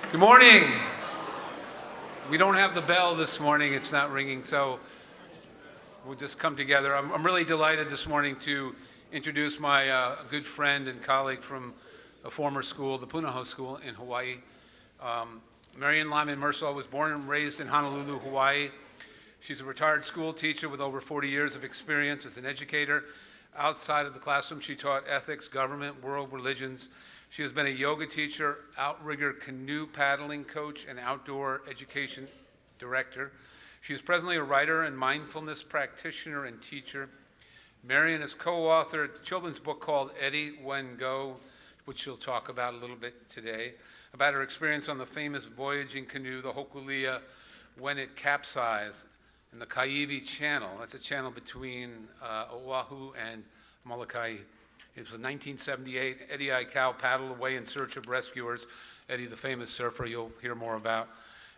Good morning. We don't have the bell this morning. It's not ringing, so we'll just come together. I'm really delighted this morning to introduce my good friend and colleague from a former school, the Punahou School in Hawaii. Marion Lyman-Mersereau was born and raised in Honolulu, Hawaii. She's a retired school teacher with over 40 years of experience as an educator. Outside of the classroom, she taught ethics, government, world religions. She has been a yoga teacher, outrigger canoe paddling coach, and outdoor education director. She is presently a writer and mindfulness practitioner and teacher. Marion has co-authored a children's book called Eddie When Go, which she'll talk about a little bit today, about her experience on the famous voyaging canoe, the Hokulea, when it capsized in the Kaiwi Channel. That's a channel between Oahu and Molokai. It was in 1978. Eddie Aikau paddled away in search of rescuers. Eddie, the famous surfer you'll hear more about,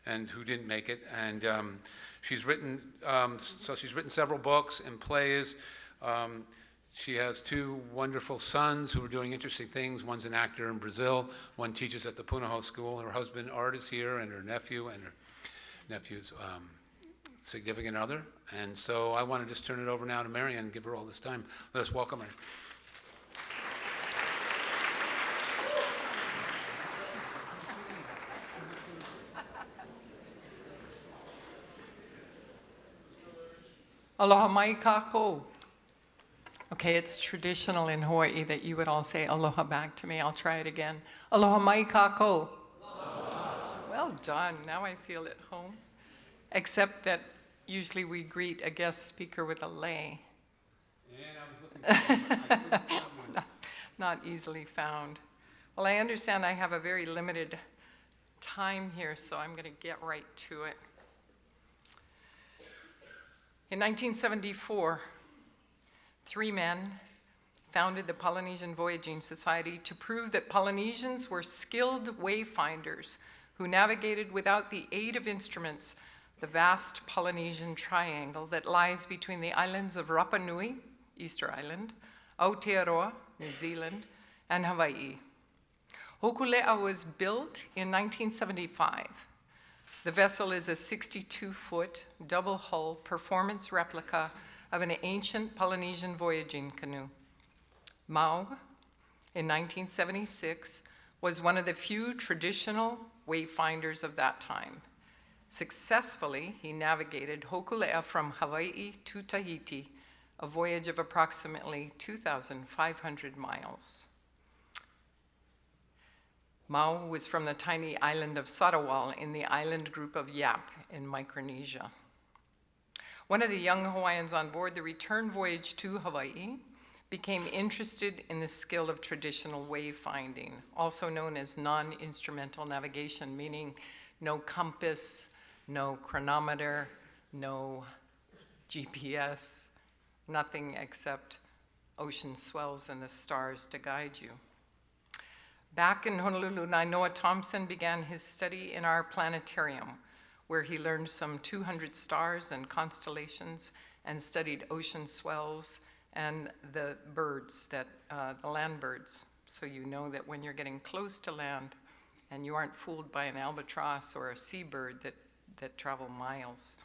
and who didn't make it. And she's written several books and plays. She has two wonderful sons who are doing interesting things. One's an actor in Brazil. One teaches at the Punahou School. Her husband, Art, is here, and her nephew's significant other. And so I want to just turn it over now to Marion and give her all this time. Let us welcome her. Aloha mai kākou. Okay, it's traditional in Hawaii that you would all say aloha back to me. I'll try it again. Aloha mai kākou. Well done. Now I feel at home. Except that usually we greet a guest speaker with a lei. And I was looking Not easily found. Well, I understand I have a very limited time here, so I'm going to get right to it. In 1974, three men founded the Polynesian Voyaging Society to prove that Polynesians were skilled wayfinders who navigated without the aid of instruments the vast Polynesian triangle that lies between the islands of Rapa Nui, Easter Island, Aotearoa, New Zealand, and Hawaii. Hokulea was built in 1975. The vessel is a 62-foot, double-hull performance replica of an ancient Polynesian voyaging canoe. Mau, in 1976, was one of the few traditional wayfinders of that time. Successfully, he navigated Hokulea from Hawaii to Tahiti, a voyage of approximately 2,500 miles. Mau was from the tiny island of Sarawal in the island group of Yap in Micronesia. One of the young Hawaiians on board the return voyage to Hawaii became interested in the skill of traditional wayfinding, also known as non-instrumental navigation, meaning no compass, no chronometer, no GPS, nothing except ocean swells and the stars to guide you. Back in Honolulu, Nainoa Thompson began his study in our planetarium, where he learned some 200 stars and constellations and studied ocean swells and the birds, the land birds. So you know that when you're getting close to land and you aren't fooled by an albatross or a seabird that travel miles.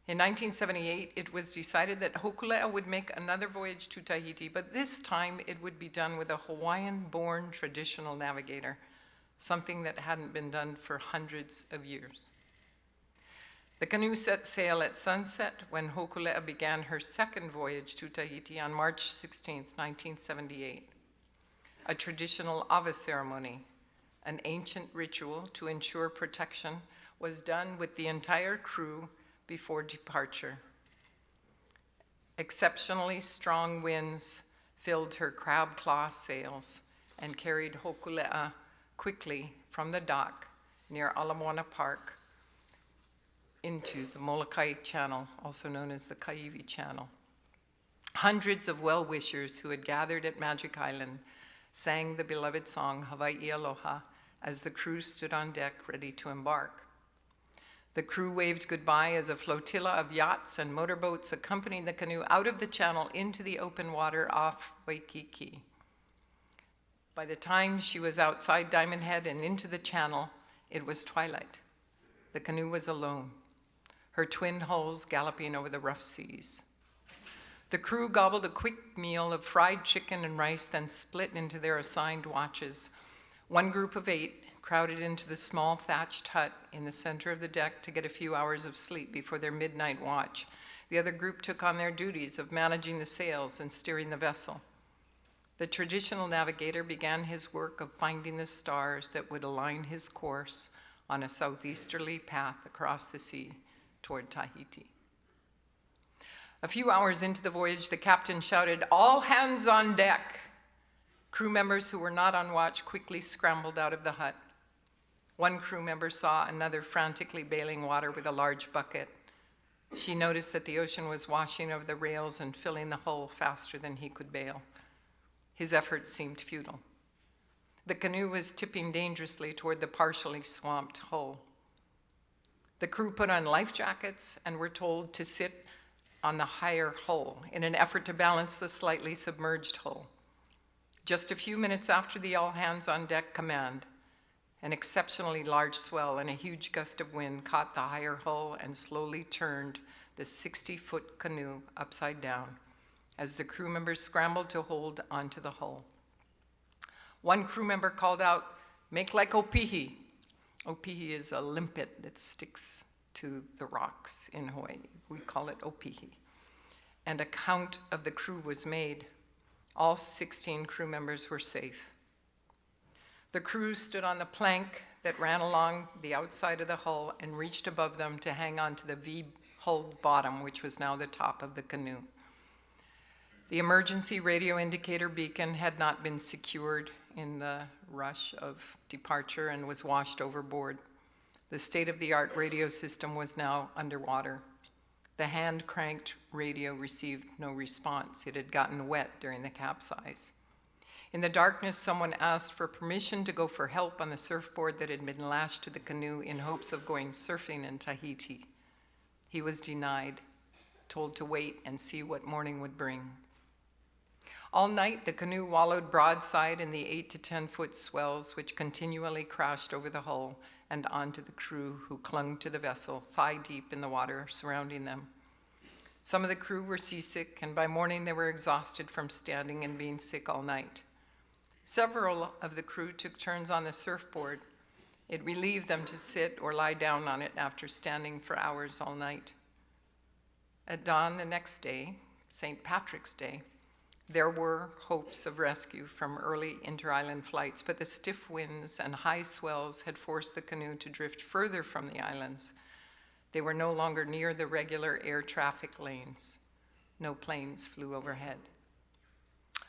In 1978, it was decided that Hokulea would make another voyage to Tahiti, but this time it would be done with a Hawaiian-born traditional navigator, something that hadn't been done for hundreds of years. The canoe set sail at sunset when Hokulea began her second voyage to Tahiti on March 16, 1978. A traditional awa ceremony, an ancient ritual to ensure protection, was done with the entire crew before departure. Exceptionally strong winds filled her crab claw sails and carried Hokulea quickly from the dock near Ala Moana Park into the Molokai Channel, also known as the Kaiwi Channel. Hundreds of well-wishers who had gathered at Magic Island sang the beloved song Hawaii Aloha as the crew stood on deck ready to embark. The crew waved goodbye as a flotilla of yachts and motorboats accompanied the canoe out of the channel into the open water off Waikiki. By the time she was outside Diamond Head and into the channel, It was twilight. The canoe was alone, her twin hulls galloping over the rough seas. The crew gobbled a quick meal of fried chicken and rice, then split into their assigned watches. One group of 8 crowded into the small thatched hut in the center of the deck to get a few hours of sleep before their midnight watch. The other group took on their duties of managing the sails and steering the vessel. The traditional navigator began his work of finding the stars that would align his course on a southeasterly path across the sea toward Tahiti. A few hours into the voyage, the captain shouted, "All hands on deck!" Crew members who were not on watch quickly scrambled out of the hut. One crew member saw another frantically bailing water with a large bucket. She noticed that the ocean was washing over the rails and filling the hull faster than he could bail. His efforts seemed futile. The canoe was tipping dangerously toward the partially swamped hull. The crew put on life jackets and were told to sit on the higher hull in an effort to balance the slightly submerged hull. Just a few minutes after the all-hands-on-deck command, an exceptionally large swell and a huge gust of wind caught the higher hull and slowly turned the 60-foot canoe upside down as the crew members scrambled to hold onto the hull. One crew member called out, "Make like opihi." Opihi is a limpet that sticks to the rocks in Hawaii. We call it opihi. And a count of the crew was made. All 16 crew members were safe. The crew stood on the plank that ran along the outside of the hull and reached above them to hang on to the V-hulled bottom, which was now the top of the canoe. The emergency radio indicator beacon had not been secured in the rush of departure and was washed overboard. The state-of-the-art radio system was now underwater. The hand-cranked radio received no response. It had gotten wet during the capsize. In the darkness, someone asked for permission to go for help on the surfboard that had been lashed to the canoe in hopes of going surfing in Tahiti. He was denied, told to wait and see what morning would bring. All night, the canoe wallowed broadside in the 8 to 10 foot swells which continually crashed over the hull and onto the crew who clung to the vessel, thigh deep in the water surrounding them. Some of the crew were seasick, and by morning they were exhausted from standing and being sick all night. Several of the crew took turns on the surfboard. It relieved them to sit or lie down on it after standing for hours all night. At dawn the next day, St. Patrick's Day, there were hopes of rescue from early inter-island flights, but the stiff winds and high swells had forced the canoe to drift further from the islands. They were no longer near the regular air traffic lanes. No planes flew overhead.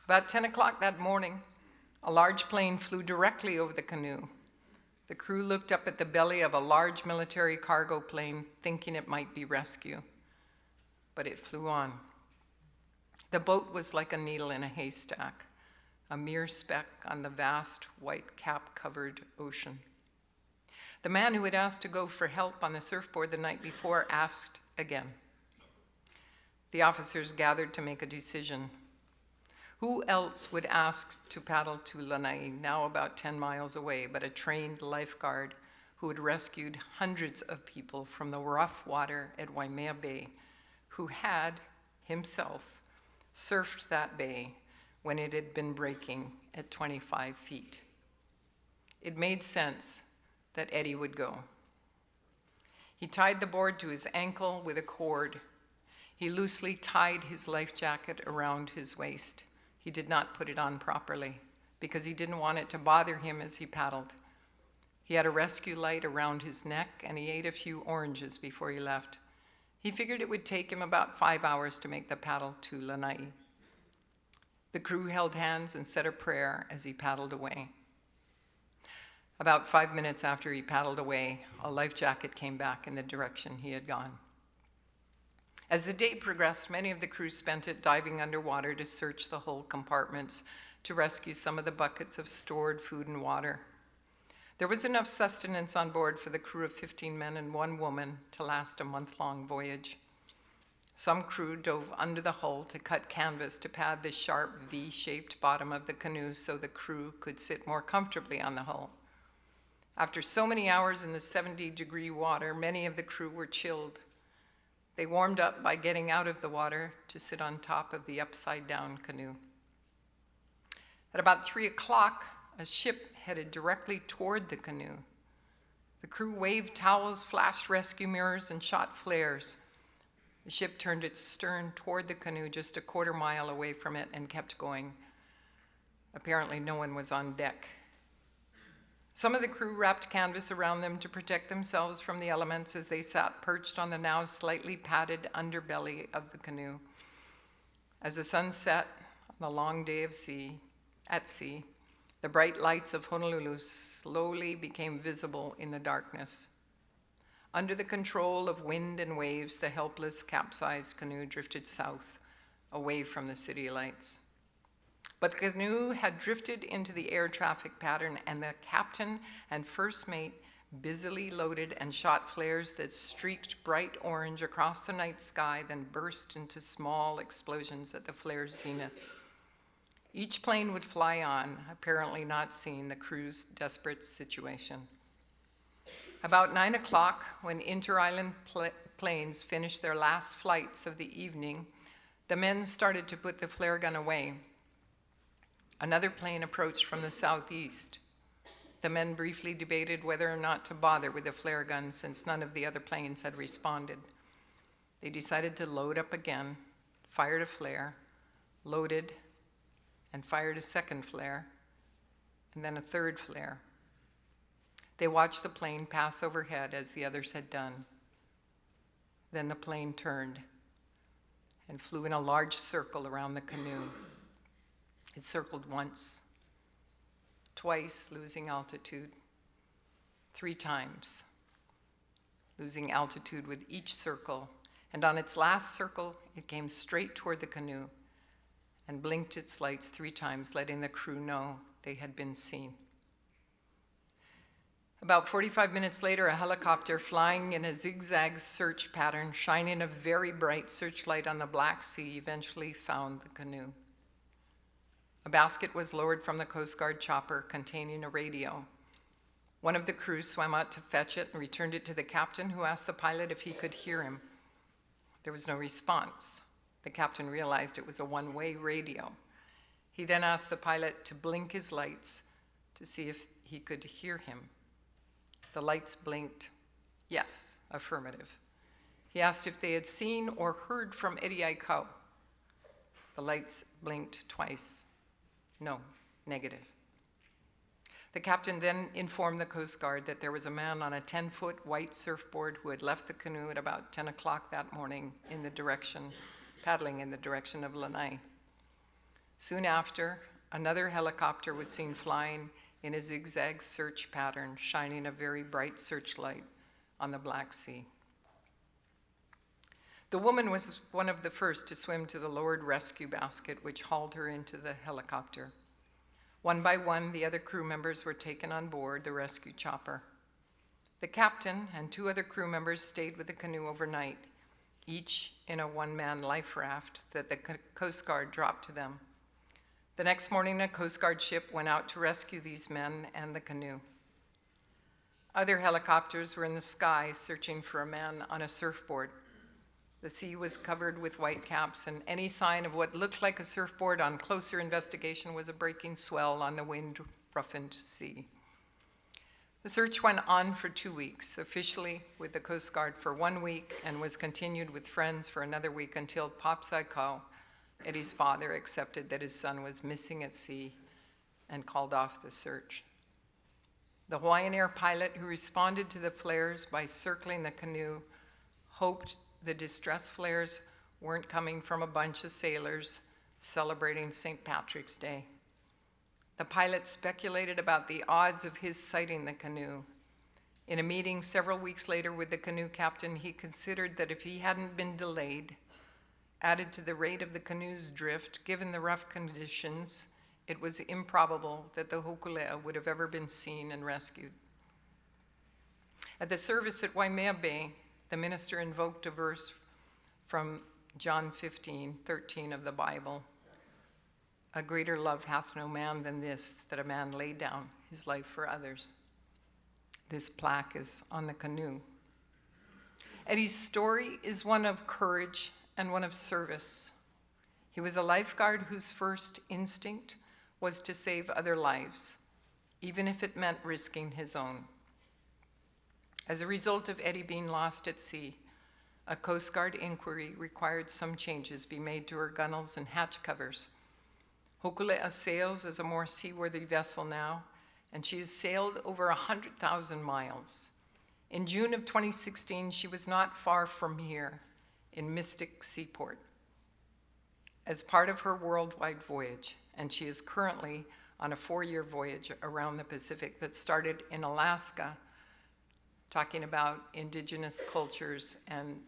About 10 o'clock that morning, a large plane flew directly over the canoe. The crew looked up at the belly of a large military cargo plane, thinking it might be rescue, but it flew on. The boat was like a needle in a haystack, a mere speck on the vast white cap-covered ocean. The man who had asked to go for help on the surfboard the night before asked again. The officers gathered to make a decision. Who else would ask to paddle to Lanai, now about 10 miles away, but a trained lifeguard who had rescued hundreds of people from the rough water at Waimea Bay, who had himself surfed that bay when it had been breaking at 25 feet. It made sense that Eddie would go. He tied the board to his ankle with a cord. He loosely tied his life jacket around his waist. He did not put it on properly because he didn't want it to bother him as he paddled. He had a rescue light around his neck, and he ate a few oranges before he left. He figured it would take him about 5 hours to make the paddle to Lanai. The crew held hands and said a prayer as he paddled away. About 5 minutes after he paddled away, a life jacket came back in the direction he had gone. As the day progressed, many of the crew spent it diving underwater to search the hull compartments to rescue some of the buckets of stored food and water. There was enough sustenance on board for the crew of 15 men and 1 woman to last a month-long voyage. Some crew dove under the hull to cut canvas to pad the sharp V-shaped bottom of the canoe so the crew could sit more comfortably on the hull. After so many hours in the 70-degree water, many of the crew were chilled. They warmed up by getting out of the water to sit on top of the upside-down canoe. At about 3 o'clock, a ship headed directly toward the canoe. The crew waved towels, flashed rescue mirrors, and shot flares. The ship turned its stern toward the canoe just a quarter mile away from it and kept going. Apparently, no one was on deck. Some of the crew wrapped canvas around them to protect themselves from the elements as they sat perched on the now slightly padded underbelly of the canoe. As the sun set on the long day at sea, the bright lights of Honolulu slowly became visible in the darkness. Under the control of wind and waves, the helpless, capsized canoe drifted south, away from the city lights. But the canoe had drifted into the air traffic pattern, and the captain and first mate busily loaded and shot flares that streaked bright orange across the night sky, then burst into small explosions at the flare's zenith. Each plane would fly on, apparently not seeing the crew's desperate situation. About 9 o'clock, when inter-island planes finished their last flights of the evening, the men started to put the flare gun away. Another plane approached from the southeast. The men briefly debated whether or not to bother with the flare gun since none of the other planes had responded. They decided to load up again, fired a flare, loaded, and fired a second flare, and then a third flare. They watched the plane pass overhead as the others had done. Then the plane turned and flew in a large circle around the canoe. It circled once, twice, losing altitude, 3 times, losing altitude with each circle, and on its last circle, it came straight toward the canoe and blinked its lights 3 times, letting the crew know they had been seen. About 45 minutes later, a helicopter flying in a zigzag search pattern, shining a very bright searchlight on the Black Sea, eventually found the canoe. A basket was lowered from the Coast Guard chopper containing a radio. One of the crew swam out to fetch it and returned it to the captain, who asked the pilot if he could hear him. There was no response. The captain realized it was a one-way radio. He then asked the pilot to blink his lights to see if he could hear him. The lights blinked, yes, affirmative. He asked if they had seen or heard from Eddie Aikau. The lights blinked twice. No, negative. The captain then informed the Coast Guard that there was a man on a 10-foot white surfboard who had left the canoe at about 10 o'clock that morning paddling in the direction of Lanai. Soon after, another helicopter was seen flying in a zigzag search pattern, shining a very bright searchlight on the Black Sea. The woman was one of the first to swim to the lowered rescue basket, which hauled her into the helicopter. One by one, the other crew members were taken on board the rescue chopper. The captain and 2 other crew members stayed with the canoe overnight, each in a one-man life raft that the Coast Guard dropped to them. The next morning, a Coast Guard ship went out to rescue these men and the canoe. Other helicopters were in the sky searching for a man on a surfboard. The sea was covered with white caps, and any sign of what looked like a surfboard on closer investigation was a breaking swell on the wind-roughened sea. The search went on for 2 weeks, officially with the Coast Guard for 1 week, and was continued with friends for another week until Pops Aikau, Eddie's father, accepted that his son was missing at sea and called off the search. The Hawaiian Air pilot who responded to the flares by circling the canoe hoped the distress flares weren't coming from a bunch of sailors celebrating St. Patrick's Day. The pilot speculated about the odds of his sighting the canoe. In a meeting several weeks later with the canoe captain, he considered that if he hadn't been delayed, added to the rate of the canoe's drift, given the rough conditions, it was improbable that the Hokulea would have ever been seen and rescued. At the service at Waimea Bay, the minister invoked a verse from John 15:13 of the Bible. A greater love hath no man than this, that a man lay down his life for others. this plaque is on the canoe. Eddie's story is one of courage and one of service. He was a lifeguard whose first instinct was to save other lives, even if it meant risking his own. As a result of Eddie being lost at sea, a Coast Guard inquiry required some changes be made to her gunnels and hatch covers. Hokulea sails as a more seaworthy vessel now, and she has sailed over 100,000 miles. In June of 2016, she was not far from here in Mystic Seaport as part of her worldwide voyage, and she is currently on a 4-year voyage around the Pacific that started in Alaska, talking about indigenous cultures and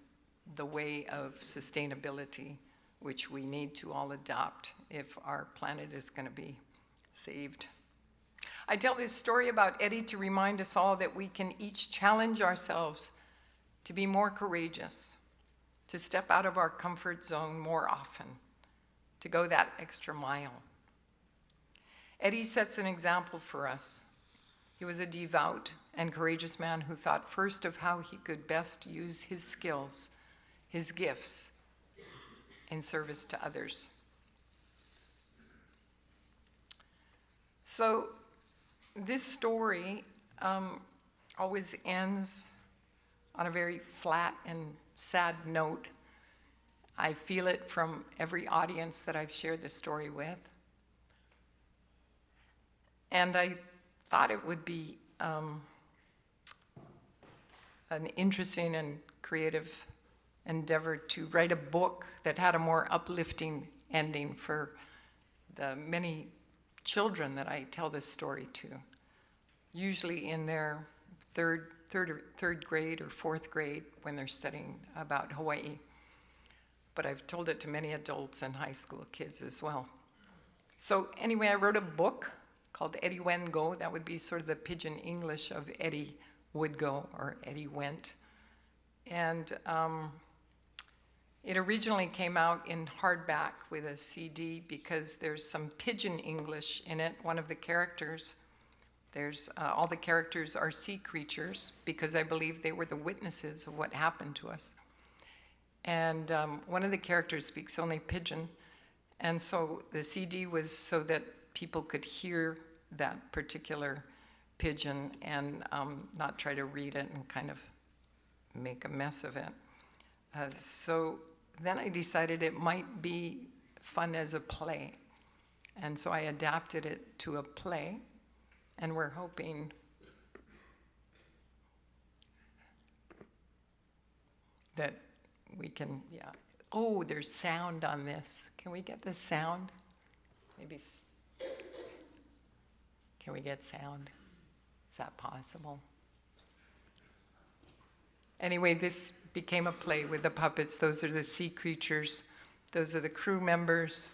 the way of sustainability, which we need to all adopt if our planet is going to be saved. I tell this story about Eddie to remind us all that we can each challenge ourselves to be more courageous, to step out of our comfort zone more often, to go that extra mile. Eddie sets an example for us. He was a devout and courageous man who thought first of how he could best use his skills, his gifts, in service to others. So this story always ends on a very flat and sad note. I feel it from every audience that I've shared this story with. And I thought it would be an interesting and creative endeavor to write a book that had a more uplifting ending for the many children that I tell this story to, usually in their third grade or fourth grade when they're studying about Hawaii. But I've told it to many adults and high school kids as well. So anyway, I wrote a book called Eddie Wen Go. That would be sort of the pidgin English of Eddie Would Go or Eddie Went. And it originally came out in hardback with a CD because there's some pidgin English in it. One of the characters, all the characters are sea creatures because I believe they were the witnesses of what happened to us. And one of the characters speaks only pidgin. And so the CD was so that people could hear that particular pidgin and not try to read it and kind of make a mess of it. So then I decided it might be fun as a play. And so I adapted it to a play, and we're hoping that we can, yeah. Oh, there's sound on this. Can we get the sound? Maybe, can we get sound? Is that possible? Anyway, this became a play with the puppets. Those are the sea creatures. Those are the crew members.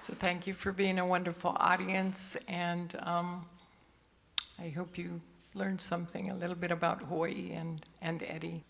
So thank you for being a wonderful audience, and I hope you learned something a little bit about Hawaii and Eddie.